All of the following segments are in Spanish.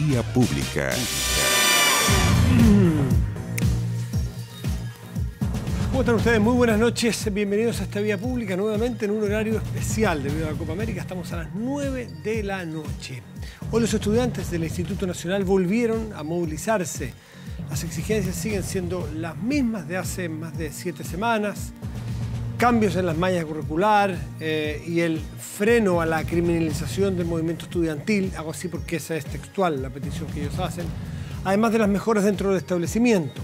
Vía Pública. ¿Cómo están ustedes? Muy buenas noches. Bienvenidos a esta Vía Pública nuevamente en un horario especial debido a la Copa América. Estamos a las 9 de la noche. Hoy los estudiantes del Instituto Nacional volvieron a movilizarse. Las exigencias siguen siendo las mismas de hace más de 7 semanas. Cambios en las mallas curricular y el freno a la criminalización del movimiento estudiantil. Hago así porque esa es textual la petición que ellos hacen. Además de las mejoras dentro del establecimiento.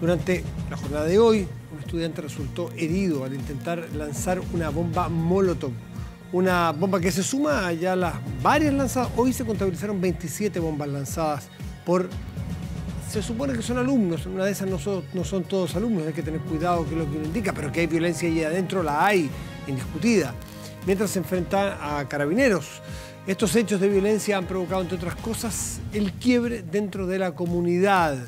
Durante la jornada de hoy, un estudiante resultó herido al intentar lanzar una bomba Molotov. Una bomba que se suma a ya las varias lanzadas. Hoy se contabilizaron 27 bombas lanzadas por... Se supone que son alumnos, una de esas no son todos alumnos, hay que tener cuidado que es lo que uno indica, pero que hay violencia allí adentro, la hay, indiscutida. Mientras se enfrentan a carabineros. Estos hechos de violencia han provocado, entre otras cosas, el quiebre dentro de la comunidad.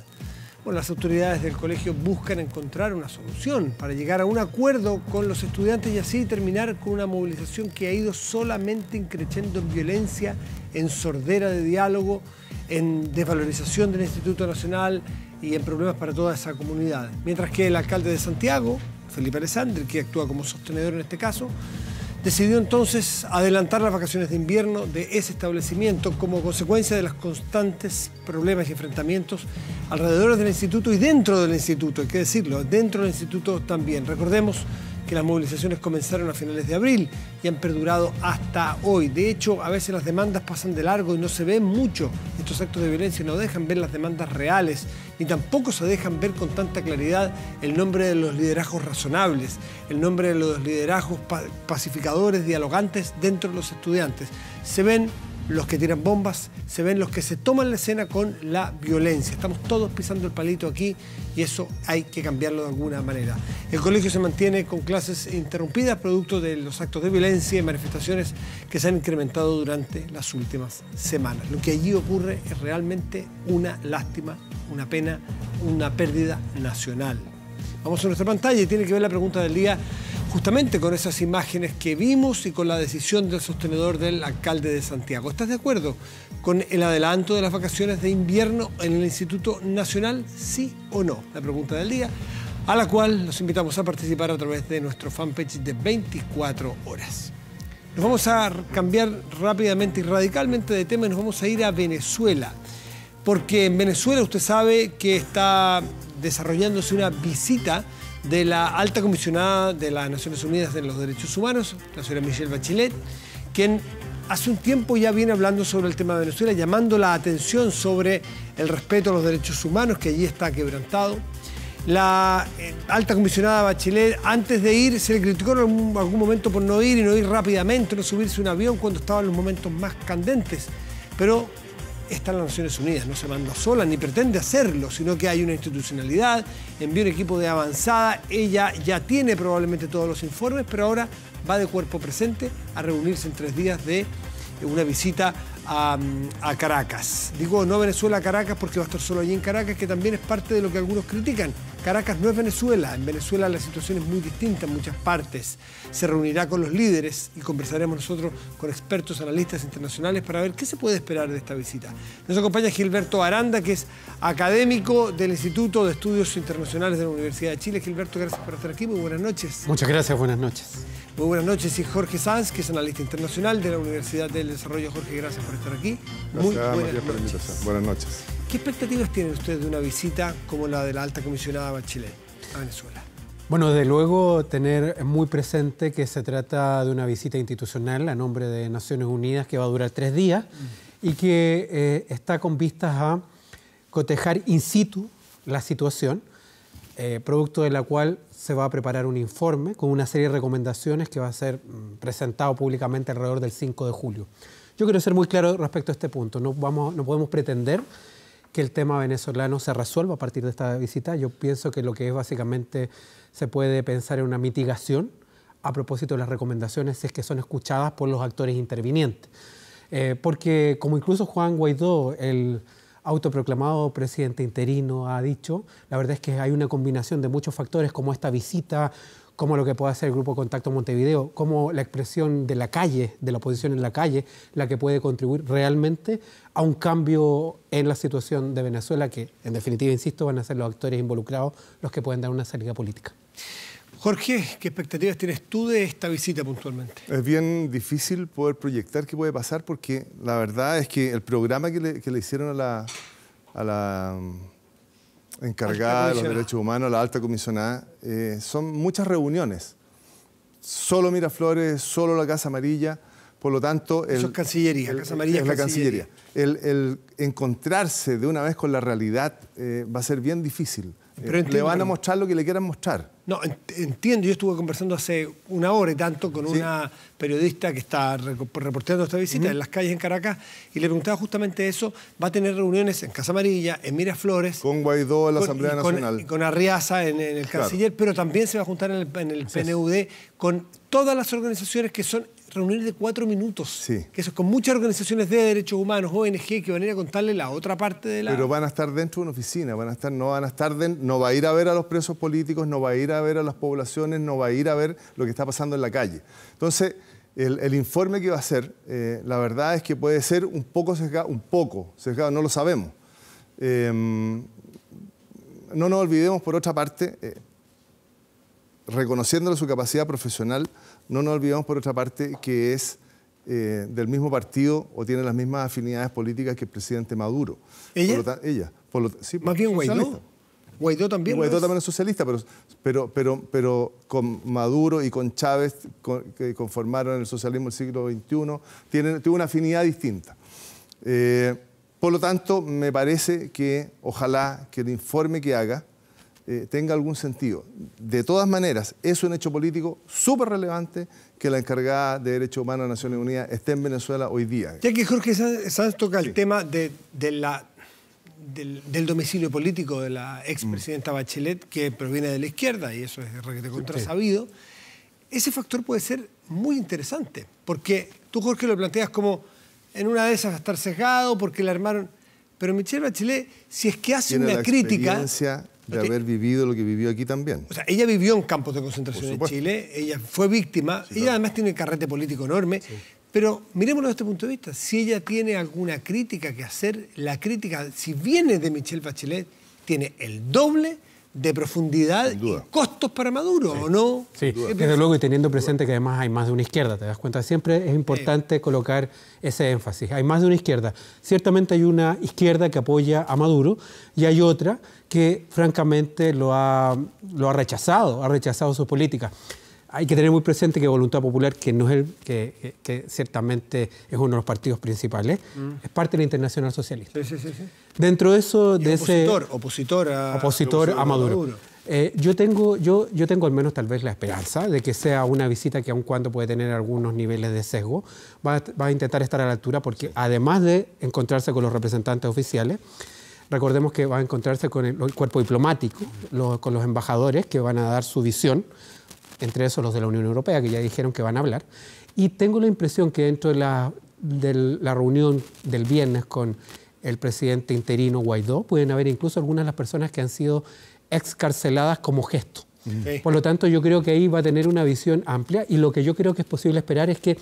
Bueno, las autoridades del colegio buscan encontrar una solución para llegar a un acuerdo con los estudiantes y así terminar con una movilización que ha ido solamente increciendo en violencia, en sordera de diálogo, en desvalorización del Instituto Nacional y en problemas para toda esa comunidad. Mientras que el alcalde de Santiago, Felipe Alessandri, que actúa como sostenedor en este caso, decidió entonces adelantar las vacaciones de invierno de ese establecimiento como consecuencia de los constantes problemas y enfrentamientos alrededor del instituto y dentro del instituto, hay que decirlo, dentro del instituto también. Recordemos que las movilizaciones comenzaron a finales de abril y han perdurado hasta hoy. De hecho, a veces las demandas pasan de largo y no se ven mucho. Estos actos de violencia no dejan ver las demandas reales, ni tampoco se dejan ver con tanta claridad el nombre de los liderazgos razonables, el nombre de los liderazgos pacificadores, dialogantes dentro de los estudiantes. Se ven los que tiran bombas, se ven los que se toman la escena con la violencia. Estamos todos pisando el palito aquí y eso hay que cambiarlo de alguna manera. El colegio se mantiene con clases interrumpidas producto de los actos de violencia y manifestaciones que se han incrementado durante las últimas semanas. Lo que allí ocurre es realmente una lástima, una pena, una pérdida nacional. Vamos a nuestra pantalla y tiene que ver la pregunta del día justamente con esas imágenes que vimos y con la decisión del sostenedor del alcalde de Santiago. ¿Estás de acuerdo con el adelanto de las vacaciones de invierno en el Instituto Nacional? ¿Sí o no? La pregunta del día, a la cual los invitamos a participar a través de nuestro fanpage de 24 horas. Nos vamos a cambiar rápidamente y radicalmente de tema y nos vamos a ir a Venezuela. Porque en Venezuela usted sabe que está desarrollándose una visita de la alta comisionada de las Naciones Unidas de los Derechos Humanos, la señora Michelle Bachelet, quien hace un tiempo ya viene hablando sobre el tema de Venezuela, llamando la atención sobre el respeto a los derechos humanos, que allí está quebrantado. La alta comisionada Bachelet, antes de ir, se le criticó en algún momento por no ir y no ir rápidamente, no subirse a un avión cuando estaban los momentos más candentes. Pero está en las Naciones Unidas, no se manda sola ni pretende hacerlo, sino que hay una institucionalidad, envió un equipo de avanzada, ella ya tiene probablemente todos los informes, pero ahora va de cuerpo presente a reunirse en 3 días de una visita a Caracas. Digo no Venezuela, a Caracas, porque va a estar solo allí en Caracas, que también es parte de lo que algunos critican. Caracas no es Venezuela, en Venezuela la situación es muy distinta en muchas partes. Se reunirá con los líderes y conversaremos nosotros con expertos, analistas internacionales para ver qué se puede esperar de esta visita. Nos acompaña Gilberto Aranda, que es académico del Instituto de Estudios Internacionales de la Universidad de Chile. Gilberto, gracias por estar aquí, muy buenas noches. Muchas gracias, buenas noches. Muy buenas noches, y Jorge Sanz, que es analista internacional de la Universidad del Desarrollo. Jorge, gracias por estar aquí. Gracias, María, por la invitación. Buenas noches. ¿Qué expectativas tienen ustedes de una visita como la de la alta comisionada Bachelet a Venezuela? Bueno, desde luego tener muy presente que se trata de una visita institucional a nombre de Naciones Unidas que va a durar 3 días y que está con vistas a cotejar in situ la situación, producto de la cual se va a preparar un informe con una serie de recomendaciones que va a ser presentado públicamente alrededor del 5 de julio. Yo quiero ser muy claro respecto a este punto. No podemos pretender que el tema venezolano se resuelva a partir de esta visita. Yo pienso que lo que es básicamente se puede pensar en una mitigación a propósito de las recomendaciones si es que son escuchadas por los actores intervinientes. Porque como incluso Juan Guaidó, el autoproclamado presidente interino, ha dicho, la verdad es que hay una combinación de muchos factores como esta visita, como lo que puede hacer el Grupo Contacto Montevideo, como la expresión de la calle, de la oposición en la calle, la que puede contribuir realmente a un cambio en la situación de Venezuela, que en definitiva, insisto, van a ser los actores involucrados los que pueden dar una salida política. Jorge, ¿qué expectativas tienes tú de esta visita puntualmente? Es bien difícil poder proyectar qué puede pasar porque la verdad es que el programa que le hicieron a la encargada de los derechos humanos, a la alta comisionada, son muchas reuniones. Solo Miraflores, solo la Casa Amarilla, por lo tanto... Eso es Cancillería, Casa Amarilla es la Cancillería. El encontrarse de una vez con la realidad va a ser bien difícil. Le van a mostrar lo que le quieran mostrar. No, entiendo. Yo estuve conversando hace una hora y tanto con una periodista que está reporteando esta visita en las calles en Caracas y le preguntaba justamente eso. Va a tener reuniones en Casa Amarilla, en Miraflores. Con Guaidó en la Asamblea Nacional. Con Arriaza en el Canciller, pero también se va a juntar en el PNUD con todas las organizaciones que son reuniones de 4 minutos. Que eso es con muchas organizaciones de derechos humanos, ONG, que van a ir a contarle la otra parte de la... Pero van a estar dentro de una oficina, no va a ir a ver a los presos políticos, no va a ir a ver a las poblaciones, no va a ir a ver lo que está pasando en la calle. Entonces, el informe que va a hacer, la verdad es que puede ser un poco sesgado, no lo sabemos. No nos olvidemos, por otra parte, reconociéndole su capacidad profesional, no nos olvidemos, por otra parte, que es del mismo partido o tiene las mismas afinidades políticas que el presidente Maduro. ¿Ella? Ella. Sí, más bien Guaidó. Guaidó también. Guaidó también es socialista, pero con Maduro y con Chávez, que conformaron el socialismo del siglo XXI, tuvo una afinidad distinta. Por lo tanto, me parece que ojalá que el informe que haga tenga algún sentido. De todas maneras, es un hecho político súper relevante que la encargada de Derechos Humanos de Naciones Unidas esté en Venezuela hoy día. Ya que Jorge Sanz toca el tema del domicilio político de la expresidenta Bachelet, que proviene de la izquierda, y eso es contrasabido, ese factor puede ser muy interesante, porque tú, Jorge, lo planteas como en una de esas va a estar sesgado porque la armaron, pero Michelle Bachelet, si es que hace una crítica... de haber vivido lo que vivió aquí también. O sea, ella vivió en campos de concentración en Chile, ella fue víctima, ella además tiene un carrete político enorme, pero mirémoslo desde este punto de vista, si ella tiene alguna crítica que hacer, la crítica, si viene de Michelle Bachelet, tiene el doble de profundidad y costos para Maduro, ¿o no? Sí, desde luego, y teniendo presente que además hay más de una izquierda, ¿te das cuenta? Siempre es importante colocar ese énfasis. Hay más de una izquierda. Ciertamente hay una izquierda que apoya a Maduro y hay otra que francamente lo ha rechazado su política. Hay que tener muy presente que Voluntad Popular, que no es que ciertamente es uno de los partidos principales, es parte de la Internacional Socialista. Sí. Dentro de eso, opositor a Maduro. Yo tengo al menos tal vez la esperanza de que sea una visita que aun cuando puede tener algunos niveles de sesgo, va a intentar estar a la altura porque además de encontrarse con los representantes oficiales, recordemos que va a encontrarse con el cuerpo diplomático, con los embajadores que van a dar su visión, entre esos los de la Unión Europea, que ya dijeron que van a hablar. Y tengo la impresión que dentro de la reunión del viernes con el presidente interino Guaidó, pueden haber incluso algunas de las personas que han sido excarceladas como gesto. Por lo tanto, yo creo que ahí va a tener una visión amplia y lo que yo creo que es posible esperar es que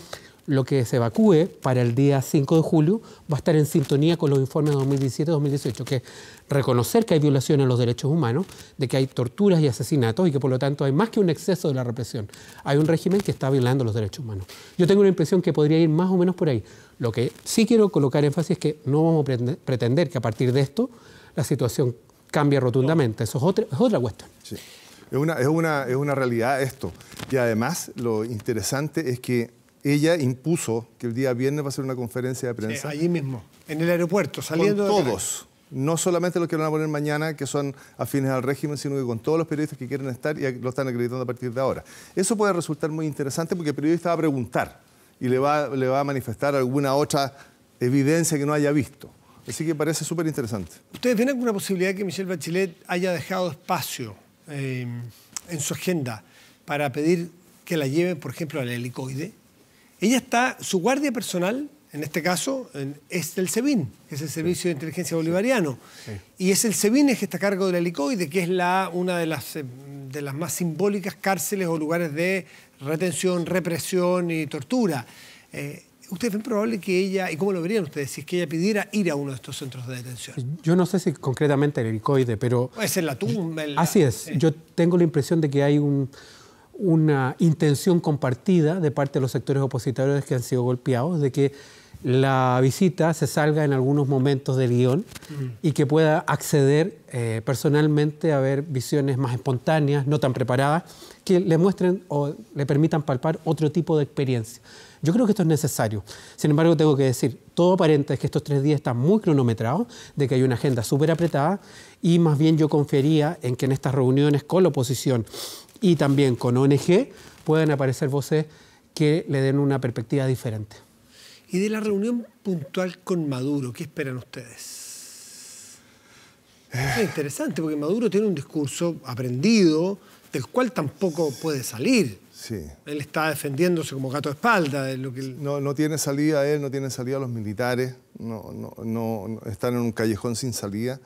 lo que se evacúe para el día 5 de julio va a estar en sintonía con los informes de 2017-2018, que es reconocer que hay violaciones a los derechos humanos, de que hay torturas y asesinatos y que por lo tanto hay más que un exceso de la represión. Hay un régimen que está violando los derechos humanos. Yo tengo la impresión que podría ir más o menos por ahí. Lo que sí quiero colocar énfasis es que no vamos a pretender que a partir de esto la situación cambie rotundamente. Eso es otra cuestión. Sí. Es una realidad esto. Y además lo interesante es que ella impuso que el día viernes va a hacer una conferencia de prensa. Allí mismo, en el aeropuerto, saliendo con todos. No solamente los que van a poner mañana, que son afines al régimen, sino que con todos los periodistas que quieren estar y lo están acreditando a partir de ahora. Eso puede resultar muy interesante porque el periodista va a preguntar y le va a manifestar alguna otra evidencia que no haya visto. Así que parece súper interesante. ¿Ustedes ven alguna posibilidad que Michelle Bachelet haya dejado espacio en su agenda para pedir que la lleven, por ejemplo, al helicoide? Ella su guardia personal en este caso, es del SEBIN, que es el Servicio de Inteligencia Bolivariano. Sí. Y es el SEBIN el que está a cargo del helicoide, que es una de las más simbólicas cárceles o lugares de retención, represión y tortura. ¿Ustedes ven probable que ella, y cómo lo verían ustedes, si es que ella pidiera ir a uno de estos centros de detención? Yo no sé si concretamente el helicoide, pero... Puede ser la tumba. Así es. Sí. Yo tengo la impresión de que hay una intención compartida de parte de los sectores opositores que han sido golpeados, de que la visita se salga en algunos momentos del guión y que pueda acceder personalmente a ver visiones más espontáneas, no tan preparadas, que le muestren o le permitan palpar otro tipo de experiencia. Yo creo que esto es necesario. Sin embargo, tengo que decir, todo aparenta es que estos 3 días están muy cronometrados, de que hay una agenda súper apretada, y más bien yo confiaría en que en estas reuniones con la oposición y también con ONG puedan aparecer voces que le den una perspectiva diferente. Y de la reunión puntual con Maduro, ¿qué esperan ustedes? Es interesante, porque Maduro tiene un discurso aprendido, del cual tampoco puede salir. Sí. Él está defendiéndose como gato de espalda. De lo que no tiene salida él, no tiene salida los militares, no están en un callejón sin salida.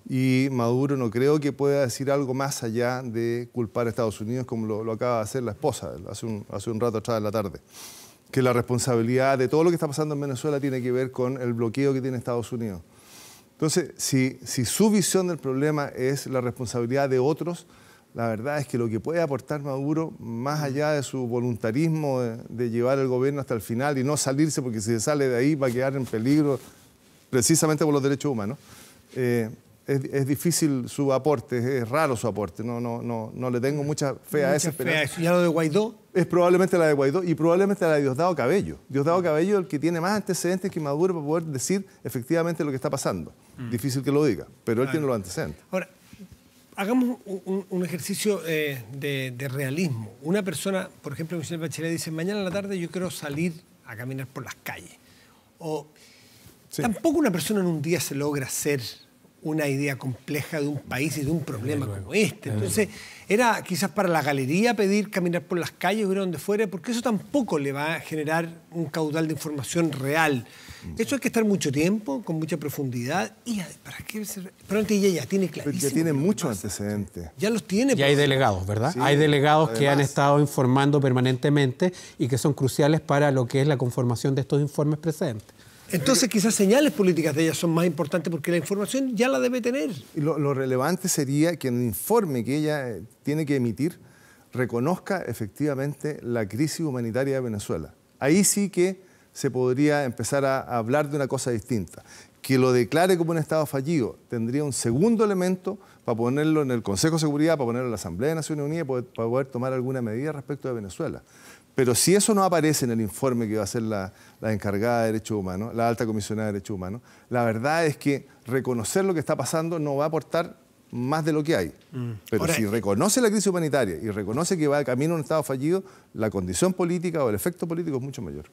Y Maduro no creo que pueda decir algo más allá de culpar a Estados Unidos, como lo acaba de hacer la esposa hace un rato atrás en la tarde. Que la responsabilidad de todo lo que está pasando en Venezuela tiene que ver con el bloqueo que tiene Estados Unidos. Entonces, si su visión del problema es la responsabilidad de otros, la verdad es que lo que puede aportar Maduro, más allá de su voluntarismo de llevar el gobierno hasta el final y no salirse, porque si se sale de ahí va a quedar en peligro precisamente por los derechos humanos, es difícil su aporte, es raro su aporte, no le tengo mucha fe a esa esperanza. ¿Y a lo de Guaidó? Es probablemente la de Guaidó y probablemente la de Diosdado Cabello. Diosdado Cabello es el que tiene más antecedentes que Maduro para poder decir efectivamente lo que está pasando. Difícil que lo diga, pero él tiene los antecedentes. Ahora, hagamos un ejercicio de realismo. Una persona, por ejemplo, Michelle Bachelet dice, mañana en la tarde yo quiero salir a caminar por las calles. Sí. Tampoco una persona en un día se logra hacer una idea compleja de un país y de un problema como este. Entonces, era quizás para la galería pedir caminar por las calles o ir a donde fuera, porque eso tampoco le va a generar un caudal de información real. Eso hay que estar mucho tiempo, con mucha profundidad, y ¿para qué? Probablemente ella ya tiene clarísimo. Ya tiene muchos antecedentes. Ya los tiene. Y hay delegados, ¿verdad? Sí, hay delegados que han estado informando permanentemente y que son cruciales para lo que es la conformación de estos informes precedentes. Entonces quizás señales políticas de ella son más importantes porque la información ya la debe tener. Y lo relevante sería que en el informe que ella tiene que emitir reconozca efectivamente la crisis humanitaria de Venezuela. Ahí sí que se podría empezar a hablar de una cosa distinta. Que lo declare como un Estado fallido tendría un segundo elemento para ponerlo en el Consejo de Seguridad, para ponerlo en la Asamblea de Naciones Unidas, para poder tomar alguna medida respecto de Venezuela. Pero si eso no aparece en el informe que va a hacer la encargada de Derechos Humanos, la alta comisionada de Derechos Humanos, la verdad es que reconocer lo que está pasando no va a aportar más de lo que hay. Pero ahora, si reconoce la crisis humanitaria y reconoce que va camino a un Estado fallido, la condición política o el efecto político es mucho mayor.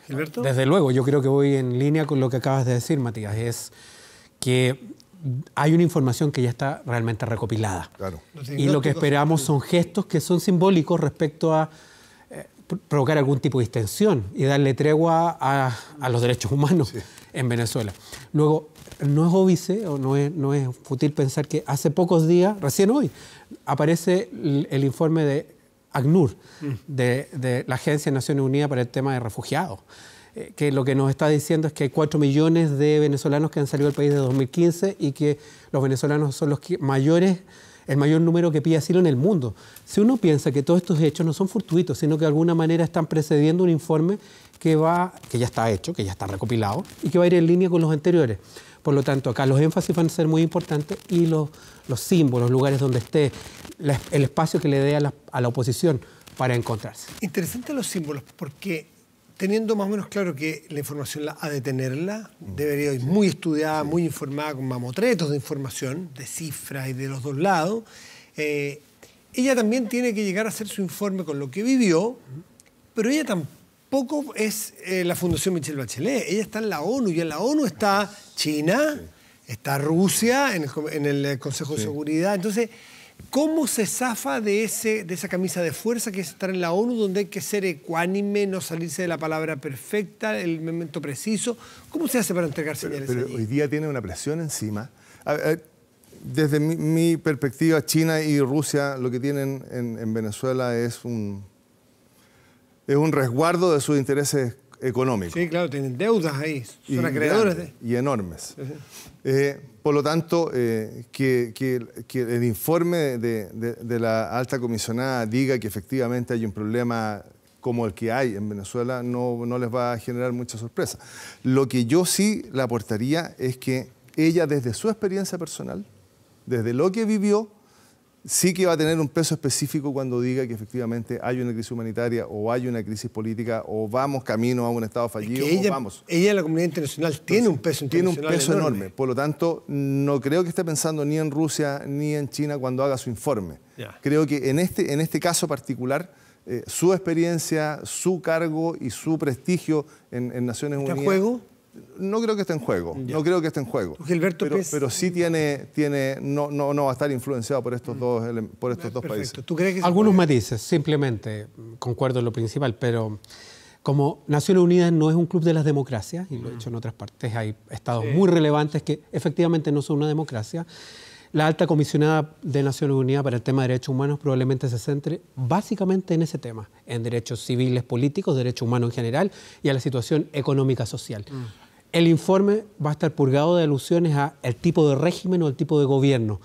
¿Gilberto? Desde luego, yo creo que voy en línea con lo que acabas de decir, Matías, es que hay una información que ya está realmente recopilada. Claro. Y lo que esperamos son gestos que son simbólicos respecto a provocar algún tipo de distensión y darle tregua a los derechos humanos en Venezuela. Luego, no es óbice o no es fútil pensar que hace pocos días, recién hoy, aparece el informe de ACNUR, de la Agencia de Naciones Unidas para el tema de refugiados, que lo que nos está diciendo es que hay 4 millones de venezolanos que han salido del país desde 2015 y que los venezolanos son los el mayor número que pide asilo en el mundo. Si uno piensa que todos estos hechos no son fortuitos, sino que de alguna manera están precediendo un informe que ya está hecho, que ya está recopilado y que va a ir en línea con los anteriores. Por lo tanto, acá los énfasis van a ser muy importantes y los símbolos, los lugares donde esté, el espacio que le dé a la oposición para encontrarse. Interesante los símbolos, porque teniendo más o menos claro que la información ha de tenerla, debería ir muy estudiada, muy informada, con mamotretos de información, de cifras y de los dos lados. Ella también tiene que llegar a hacer su informe con lo que vivió, pero ella tampoco es la Fundación Michelle Bachelet. Ella está en la ONU y en la ONU está China, está Rusia en el Consejo de Seguridad. Entonces, ¿Cómo se zafa de esa camisa de fuerza que es estar en la ONU, donde hay que ser ecuánime, no salirse de la palabra perfecta, el momento preciso? ¿Cómo se hace para entregar señales pero allí? hoy día tiene una presión encima. Desde mi perspectiva, China y Rusia lo que tienen en Venezuela es un resguardo de sus intereses económicos. Sí, claro, tienen deudas ahí, son acreedores de... Y enormes. Por lo tanto, que el informe de la alta comisionada diga que efectivamente hay un problema como el que hay en Venezuela no les va a generar mucha sorpresa. Lo que yo sí le aportaría es que ella, desde su experiencia personal, desde lo que vivió, sí que va a tener un peso específico cuando diga que efectivamente hay una crisis humanitaria o hay una crisis política o vamos camino a un Estado fallido. Ella en la comunidad internacional tiene un peso internacional. Tiene un peso enorme. Por lo tanto, no creo que esté pensando ni en Rusia ni en China cuando haga su informe. Ya. Creo que en este caso particular, su experiencia, su cargo y su prestigio en Naciones Unidas... ¿Está en juego? No creo que esté en juego, Ya. no creo que esté en juego. Gilberto pero sí no va a estar influenciado por estos dos países. ¿Tú crees que algunos matices, simplemente, concuerdo en lo principal, pero como Naciones Unidas no es un club de las democracias, y lo he dicho en otras partes, hay estados muy relevantes que efectivamente no son una democracia. La alta comisionada de Naciones Unidas para el tema de derechos humanos probablemente se centre básicamente en ese tema, en derechos civiles, políticos, derechos humanos en general y a la situación económica social. El informe va a estar purgado de alusiones a el tipo de régimen o el tipo de gobierno.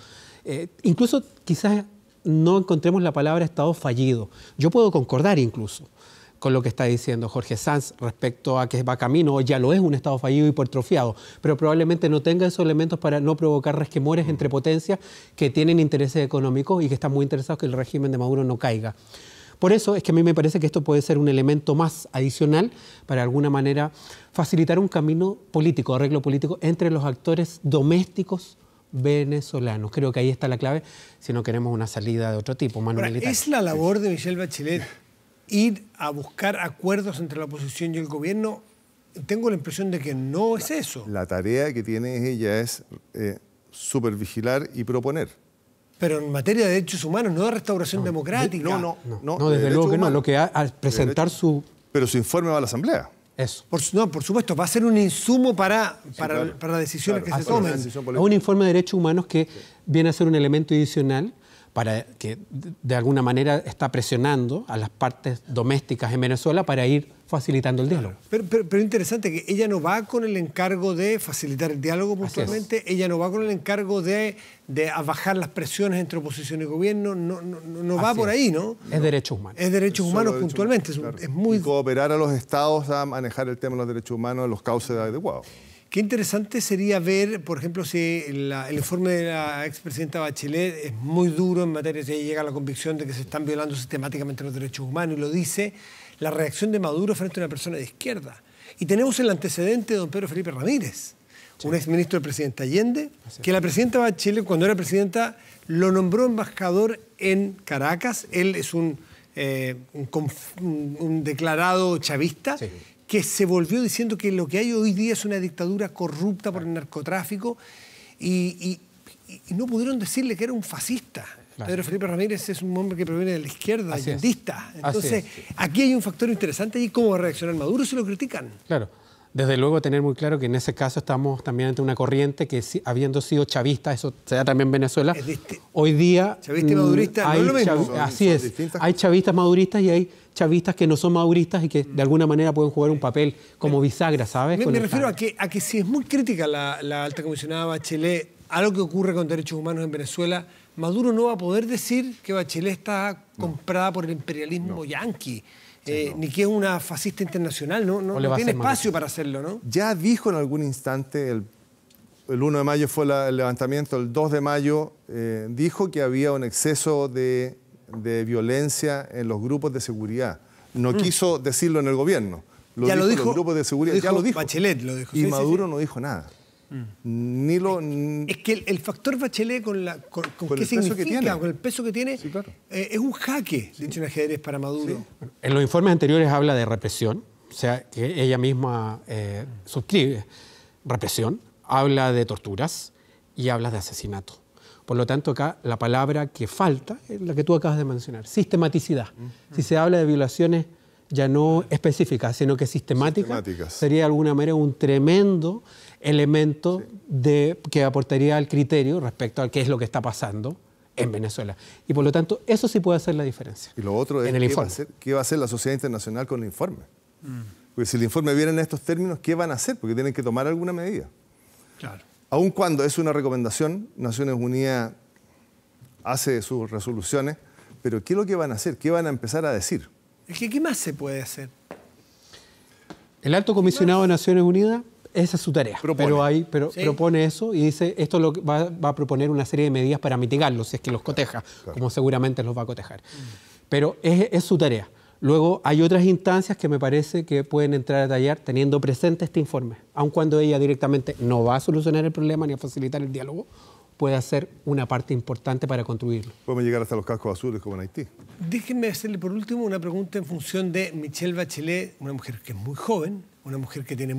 Incluso quizás no encontremos la palabra Estado fallido. Yo puedo concordar incluso con lo que está diciendo Jorge Sanz respecto a que va camino, o ya lo es un Estado fallido y hipertrofiado, pero probablemente no tenga esos elementos para no provocar resquemores entre potencias que tienen intereses económicos y que están muy interesados que el régimen de Maduro no caiga. Por eso es que a mí me parece que esto puede ser un elemento más adicional para de alguna manera facilitar un camino político, arreglo político entre los actores domésticos venezolanos. Creo que ahí está la clave si no queremos una salida de otro tipo, mano militar. ¿Es la labor de Michelle Bachelet ir a buscar acuerdos entre la oposición y el gobierno? Tengo la impresión de que no es eso. La tarea que tiene ella es supervigilar y proponer. Pero en materia de derechos humanos, no de restauración democrática. No, desde luego que no. Lo que al presentar su... Pero su informe va a la Asamblea. Eso. Por supuesto, va a ser un insumo para decisiones que se tomen. Es un informe de derechos humanos que viene a ser un elemento adicional para que de alguna manera está presionando a las partes domésticas en Venezuela para ir facilitando el diálogo. Pero interesante que ella no va con el encargo de facilitar el diálogo puntualmente, ella no va con el encargo de bajar las presiones entre oposición y gobierno, no va por ahí, ¿no? Es derechos humanos. Es derechos humanos puntualmente, claro. es muy... Y cooperar a los estados a manejar el tema de los derechos humanos en los cauces adecuados. Qué interesante sería ver, por ejemplo, si el informe de la expresidenta Bachelet es muy duro en materia de llega a la convicción de que se están violando sistemáticamente los derechos humanos, y lo dice la reacción de Maduro frente a una persona de izquierda. Y tenemos el antecedente de don Pedro Felipe Ramírez, un exministro del presidente Allende, que la presidenta Bachelet, cuando era presidenta, lo nombró embajador en Caracas. Él es un declarado chavista, que se volvió diciendo que lo que hay hoy día es una dictadura corrupta por el narcotráfico y no pudieron decirle que era un fascista. Claro. Pedro Felipe Ramírez es un hombre que proviene de la izquierda, allendista. Entonces, aquí hay un factor interesante y cómo va a reaccionar Maduro si lo critican. Claro. Desde luego tener muy claro que en ese caso estamos también ante una corriente que, habiendo sido chavista, eso se da también en Venezuela, hoy día chavista y madurista hay no es lo mismo. Así es, hay chavistas maduristas y hay chavistas que no son maduristas y que de alguna manera pueden jugar un papel como bisagra, ¿sabes? Me refiero a que si es muy crítica la alta comisionada Bachelet a lo que ocurre con derechos humanos en Venezuela, Maduro no va a poder decir que Bachelet está comprada por el imperialismo yanqui. Ni que es una fascista internacional, no tiene espacio para hacerlo, ¿no? Ya dijo en algún instante, el 1 de mayo fue el levantamiento, el 2 de mayo dijo que había un exceso de violencia en los grupos de seguridad. No quiso decirlo en el gobierno. Ya lo dijo, los grupos de seguridad, ya lo dijo. Bachelet lo dijo. Y Maduro no dijo nada. Es que el factor Bachelet con qué significa, con el peso que tiene, claro. Es un jaque, dicho en ajedrez, para Maduro. En los informes anteriores habla de represión, o sea, que ella misma suscribe represión, habla de torturas y habla de asesinato. Por lo tanto, acá la palabra que falta es la que tú acabas de mencionar, sistematicidad. Si se habla de violaciones ya no específicas, sino que sistemáticas, sería de alguna manera un tremendo elemento que aportaría al criterio respecto a qué es lo que está pasando en Venezuela. Y por lo tanto, eso sí puede hacer la diferencia. Y lo otro es qué va a hacer la sociedad internacional con el informe. Porque si el informe viene en estos términos, ¿qué van a hacer? Porque tienen que tomar alguna medida. Claro. Aun cuando es una recomendación, Naciones Unidas hace sus resoluciones, pero ¿qué es lo que van a hacer? ¿Qué van a empezar a decir? ¿Qué más se puede hacer? El Alto Comisionado de Naciones Unidas, esa es su tarea. Propone eso y dice, esto va a proponer una serie de medidas para mitigarlos, si es que los coteja, como seguramente los va a cotejar. Pero es su tarea. Luego hay otras instancias que me parece que pueden entrar a detallar teniendo presente este informe. Aun cuando ella directamente no va a solucionar el problema ni a facilitar el diálogo, puede ser una parte importante para construirlo. Podemos llegar hasta los cascos azules como en Haití. Déjenme hacerle por último una pregunta en función de Michelle Bachelet, una mujer que es muy joven, una mujer que tiene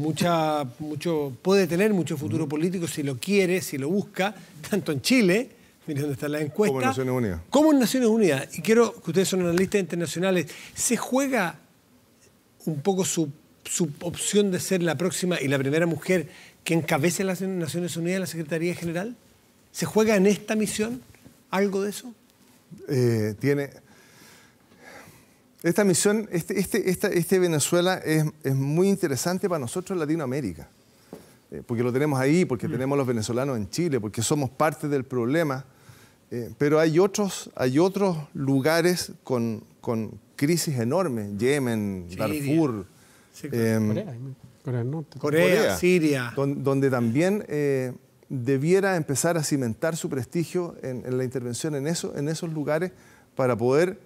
puede tener mucho futuro político si lo quiere, si lo busca, tanto en Chile, miren dónde está la encuesta, como en Naciones Unidas. Como en Naciones Unidas. Y quiero que ustedes son analistas internacionales. ¿Se juega un poco su opción de ser la próxima y la primera mujer que encabece las Naciones Unidas en la Secretaría General? ¿Se juega en esta misión algo de eso? Esta misión, este Venezuela es muy interesante para nosotros en Latinoamérica, porque lo tenemos ahí, porque tenemos los venezolanos en Chile, porque somos parte del problema, pero hay otros lugares con crisis enormes, Yemen, Siria. Darfur, Corea, Siria. Donde también debiera empezar a cimentar su prestigio en la intervención en esos lugares para poder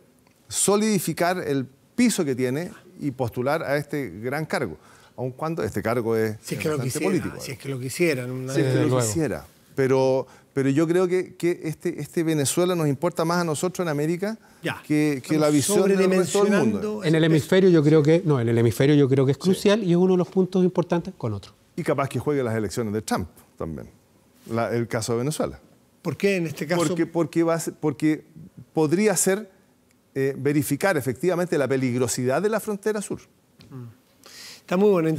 solidificar el piso que tiene y postular a este gran cargo, aun cuando este cargo es bastante político. Si es que lo quisieran. Si es que lo quisiera. Pero yo creo que este Venezuela nos importa más a nosotros en América que la visión del resto del mundo. En el hemisferio yo creo que es crucial y es uno de los puntos importantes con otro. Y capaz que juegue las elecciones de Trump también, el caso de Venezuela. ¿Por qué en este caso? Porque podría ser verificar efectivamente la peligrosidad de la frontera sur. Está muy bueno.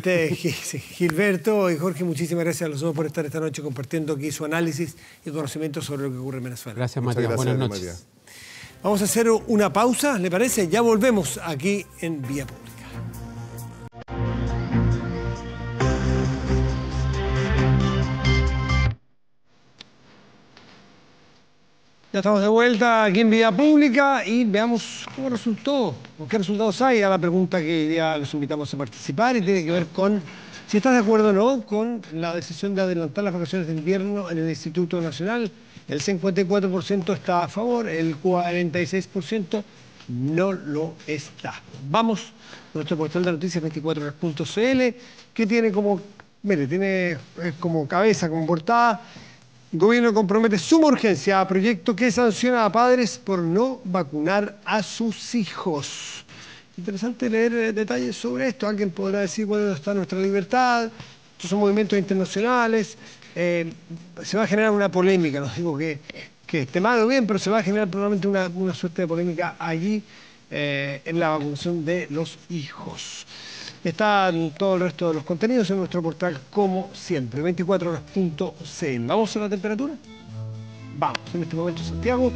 Gilberto y Jorge, muchísimas gracias a los dos por estar esta noche compartiendo aquí su análisis y conocimiento sobre lo que ocurre en Venezuela. Gracias, Matías. Buenas noches. Matías. Vamos a hacer una pausa, ¿le parece? Ya volvemos aquí en Vía Pública. Ya estamos de vuelta aquí en Vía Pública y veamos cómo resultó, o qué resultados hay a la pregunta que ya los invitamos a participar y tiene que ver con si estás de acuerdo o no con la decisión de adelantar las vacaciones de invierno en el Instituto Nacional. El 54% está a favor, el 46% no lo está. Vamos a nuestro portal de noticias 24horas.cl que tiene como, como cabeza, como portada: Gobierno compromete suma urgencia a proyecto que sanciona a padres por no vacunar a sus hijos. Interesante leer detalles sobre esto. Alguien podrá decir, bueno, está nuestra libertad, estos son movimientos internacionales. Se va a generar una polémica, no digo que esté mal o bien, pero se va a generar probablemente una suerte de polémica allí en la vacunación de los hijos. Están todo el resto de los contenidos en nuestro portal, como siempre, 24horas.cl. ¿Vamos a la temperatura? Vamos. En este momento Santiago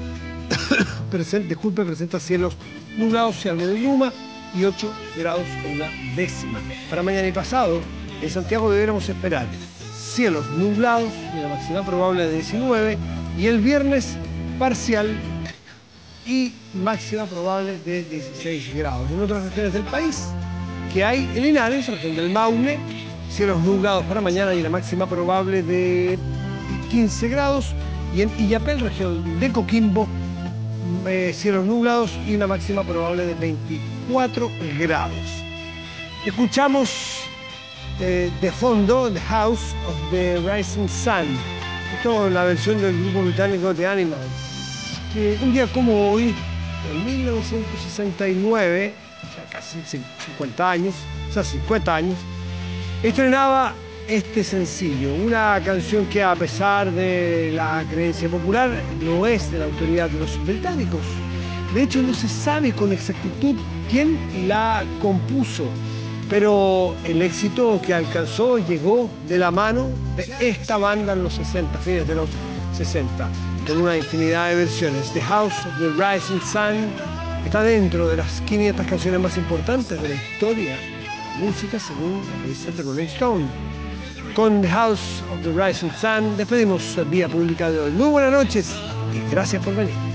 presenta cielos nublados y algo de bruma y 8 grados con una décima. Para mañana y pasado, en Santiago deberemos esperar cielos nublados y la máxima probable de 19, y el viernes parcial y máxima probable de 16 grados. En otras regiones del país, que hay en Linares, región del Maule, cielos nublados para mañana y la máxima probable de 15 grados. Y en Illapel, región de Coquimbo, cielos nublados y una máxima probable de 24 grados. Escuchamos de fondo The House of the Rising Sun. Esto es la versión del grupo británico The Animals, que un día como hoy, en 1969, o sea, casi 50 años, estrenaba este sencillo, una canción que a pesar de la creencia popular no es de la autoridad de los británicos. De hecho, no se sabe con exactitud quién la compuso, pero el éxito que alcanzó llegó de la mano de esta banda en los 60, fines de los 60, con una infinidad de versiones. The House of the Rising Sun está dentro de las 500 canciones más importantes de la historia de la música según la revista The Rolling Stone. Con The House of the Rising Sun despedimos Vía Pública de hoy. Muy buenas noches y gracias por venir.